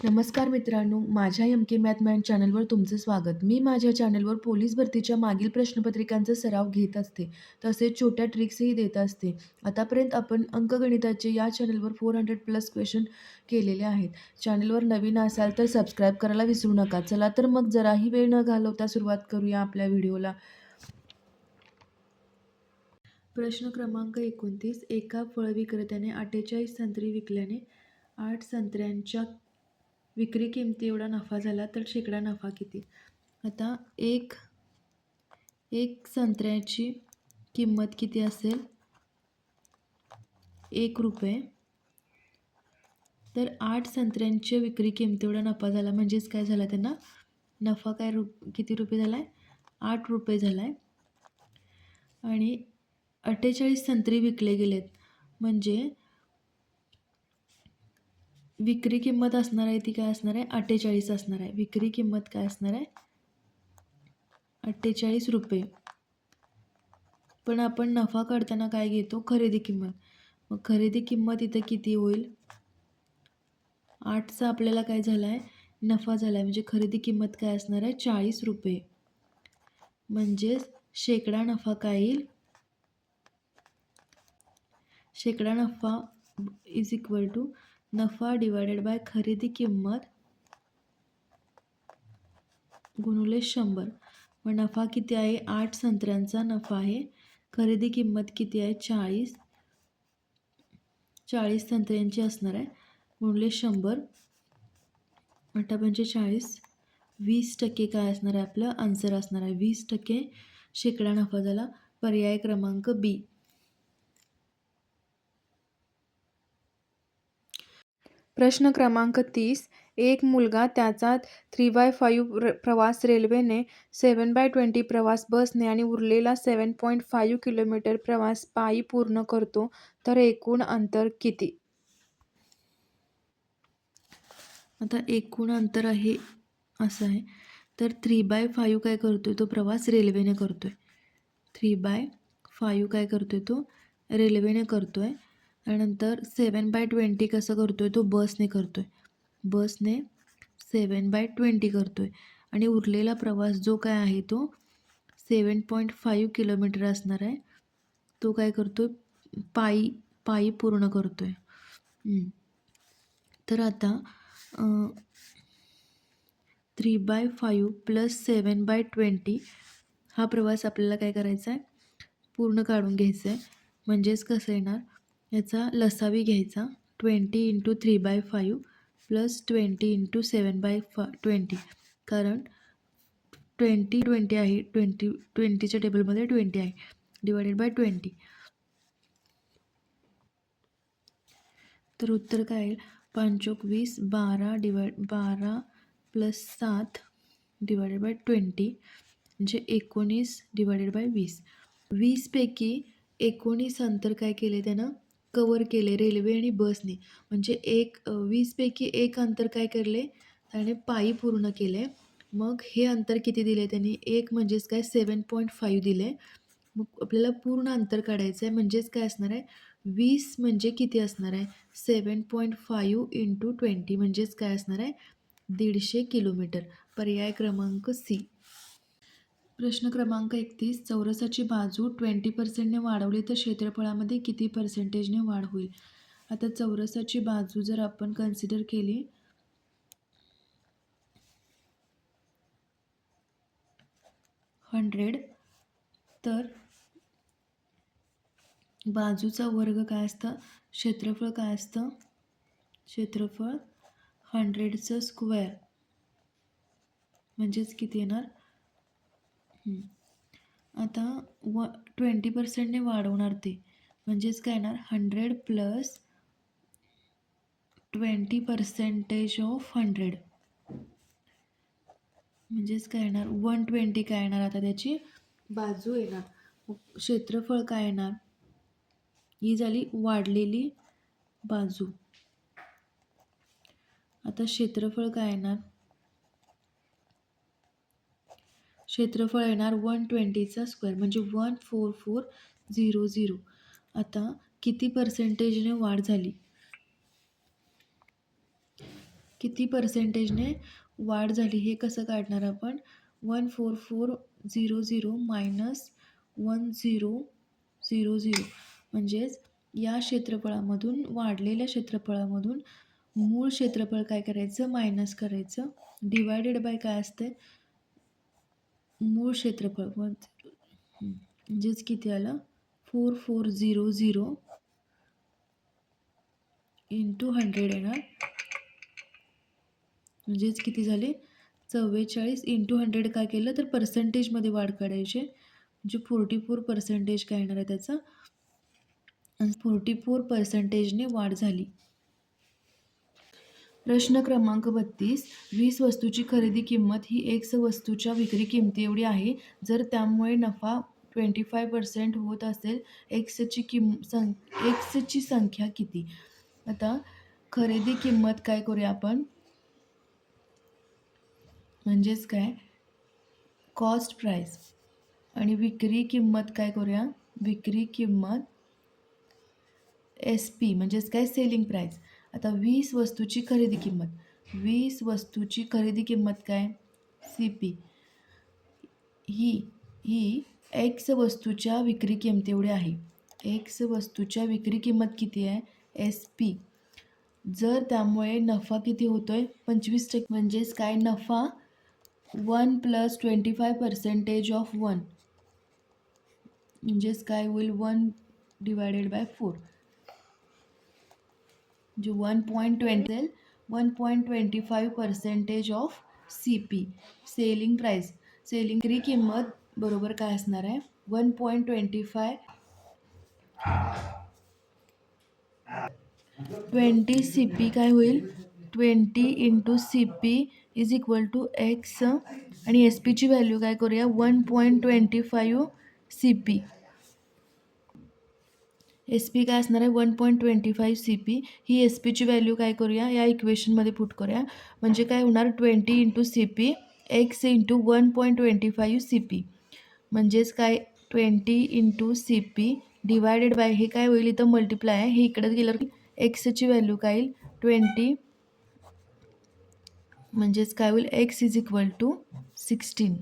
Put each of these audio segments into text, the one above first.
नमस्कार मित्रांनो, माझ्या एम के मॅथ मॅन चॅनलवर तुमचं स्वागत. मी माझ्या चॅनलवर पोलीस भरतीच्या मागील प्रश्नपत्रिकांचा सराव घेत असते. तसेच छोट्या ट्रिक्सही देत असते. आतापर्यंत आपण अंकगणिताचे या चॅनलवर 400+ क्वेश्चन केलेले आहेत. चॅनलवर नवीन असाल तर सबस्क्राईब करायला विसरू नका. चला तर मग जराही वेळ न घालवता सुरुवात करूया आपल्या व्हिडिओला. प्रश्न क्रमांक 29. एका फळ विक्रेत्याने 48 संत्री विकल्याने 8 संत्र्यांच्या विक्री किमती एवढा नफा झाला तर शेकडा नफा किती? आता एक संत्र्याची किंमत किती असेल? 1 रुपये. तर 8 संत्र्यांच्या विक्री किमती एवढा नफा झाला म्हणजेच काय झाला त्यांना? नफा काय किती रुपये झाला आहे? 8 रुपये झाला आहे. आणि 48 संत्री विकले गेलेत म्हणजे विक्री किंमत असणार आहे ती काय असणार आहे? 48 असणार आहे. विक्री किंमत काय असणार आहे? 48 रुपये. पण आपण नफा काढताना काय घेतो? खरेदी किंमत. मग खरेदी किंमत इथं किती होईल? 8चा आपल्याला काय झाला आहे? नफा झाला आहे. म्हणजे खरेदी किंमत काय असणार आहे? 40 रुपये. म्हणजेच शेकडा नफा काय येईल? शेकडा नफा इज इक्वल टू नफा डिवायडेड बाय खरेदी किंमत गुणुले 100. मग नफा किती आहे? 8 संत्र्यांचा नफा आहे. खरेदी किंमत किती आहे? 40 संत्र्यांची असणार आहे. गुणिले 100. 8 पंचे 40. 20% काय असणार आहे? आपलं आन्सर असणार आहे. 20% शेकडा नफा झाला. पर्याय क्रमांक बी. प्रश्न क्रमांक 30. एक मुलगा त्याचा 3/5 प्रवास रेल्वेने, 7/20 प्रवास बसने आणि उरलेला 7.5 किलोमीटर प्रवास पायी पूर्ण करतो, तर एकूण अंतर किती? आता एकूण अंतर आहे असं आहे. तर 3/5 काय करतोय? तो प्रवास रेल्वेने करतोय. 3/5 काय करतोय? तो रेल्वेने करतोय. त्यानंतर 7/20 कसं करतोय? तो बसने करतोय. बसने 7/20 करतोय. आणि उरलेला प्रवास जो काय आहे तो 7.5 किलोमीटर असणार आहे. तो काय करतोय? पायी पूर्ण करतोय. तर आता 3/5 प्लस 7/20 हा प्रवास आपल्याला काय करायचा आहे? पूर्ण काढून घ्यायचा आहे. म्हणजेच कसं येणार? याचा लसावी घ्यायचा. 20 × 3/5 प्लस 20 × 7/20. कारण 20 आहे. 20च्या टेबलमध्ये 20 आहे. Divided by 20. तर उत्तर काय येईल? 5 × 20 12 प्लस 7 डिवायडेड बाय 20 म्हणजे 19 डिवायडेड बाय 20. 20पैकी 19 अंतर काय केले त्यानं? कवर केले रेल्वे आणि बसने. म्हणजे 20पैकी 1 अंतर काय केले? त्याने पायी पूर्ण केले. मग हे अंतर किती दिले त्यांनी? 1 म्हणजेच काय? 7.5 दिले. मग आपल्याला पूर्ण अंतर काढायचं आहे. म्हणजेच काय असणार आहे? 20 म्हणजे किती असणार आहे? 7.5 × 20 म्हणजेच काय असणार आहे? 150 किलोमीटर. पर्याय क्रमांक सी. प्रश्न क्रमांक 31. चौरसाची बाजू 20%ने वाढवली तर क्षेत्रफळामध्ये किती पर्सेंटेजने वाढ होईल? आता चौरसाची बाजू जर आपण कन्सिडर केली 100 तर बाजूचा वर्ग काय असतं? क्षेत्रफळ काय असतं? क्षेत्रफळ 100चं स्क्वेअर म्हणजेच किती येणार? आता 20%ने वाढवणार ते म्हणजेच काय येणार? 100 प्लस 20% ऑफ 100 म्हणजेच काय येणार? 120 काय येणार? आता त्याची बाजू येणार. क्षेत्रफळ काय येणार? ही झाली वाढलेली बाजू. आता क्षेत्रफळ काय येणार? क्षेत्रफळ येणार 120चा स्क्वेअर म्हणजे 14400. आता किती पर्सेंटेजने वाढ झाली? किती पर्सेंटेजने वाढ झाली हे कसं काढणार आपण? 14400 मायनस 1000 म्हणजेच या क्षेत्रफळामधून वाढलेल्या क्षेत्रफळामधून मूळ क्षेत्रफळ काय करायचं? मायनस करायचं. डिवायडेड बाय काय असते? मूळ क्षेत्रफळ म्हणजेच किती आलं? 4400 इंटू 100 येणार. म्हणजेच किती झाले? 44 इंटू 100 काय केलं तर पर्सेंटेजमध्ये वाढ काढायची. म्हणजे 44% काय येणार आहे त्याचं? 44%ने वाढ झाली. प्रश्न क्रमांक 32. 20 वस्तूची खरेदी किंमत ही X वस्तूच्या विक्री किमती एवढी आहे. जर त्यामुळे नफा 25% होत असेल, X ची संख्या किती? आता खरेदी किंमत काय करूया आपण? म्हणजेच काय? Cost price. आणि विक्री किंमत काय करूया? विक्री किंमत SP म्हणजेच काय? Selling price. आता 20 वस्तूची खरेदी किंमत. 20 वस्तूची खरेदी किंमत काय? CP. ही X वस्तूच्या विक्री किंमती एवढी आहे. X वस्तूच्या विक्री किंमत किती आहे? SP. जर त्यामुळे नफा किती होतोय? 25%. म्हणजेच काय? नफा 1 + 25% ऑफ 1 म्हणजेच काय होईल? 1/4 जो 1.20 1.25% of CP selling price. Selling किंमत बरोबर काय असणार आहे? 1.25 20 CP काय होईल? 20 into CP is equal to X आणि SPची व्हॅल्यू काय करूया? 1.25 CP. SP काय असणार आहे? 1.25 CP. ही SPची व्हॅल्यू काय करूया? या इक्वेशनमध्ये पुट करूया. म्हणजे काय होणार? 20 into CP X into 1.25 CP. म्हणजेच काय? 20 इंटू CP डिवायडेड बाय हे काय होईल? इथं मल्टिप्लाय आहे. हे इकडे गेल्यावर Xची व्हॅल्यू काय येईल? 20 म्हणजेच काय होईल? X is equal to 16.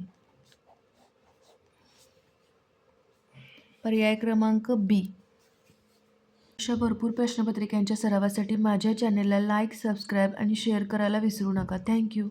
पर्याय क्रमांक B. अशा भरपूर प्रश्नपत्रिकांच्या सरावासाठी माझ्या चॅनेलला लाईक, सबस्क्राईब आणि शेअर करायला विसरू नका. थँक्यू.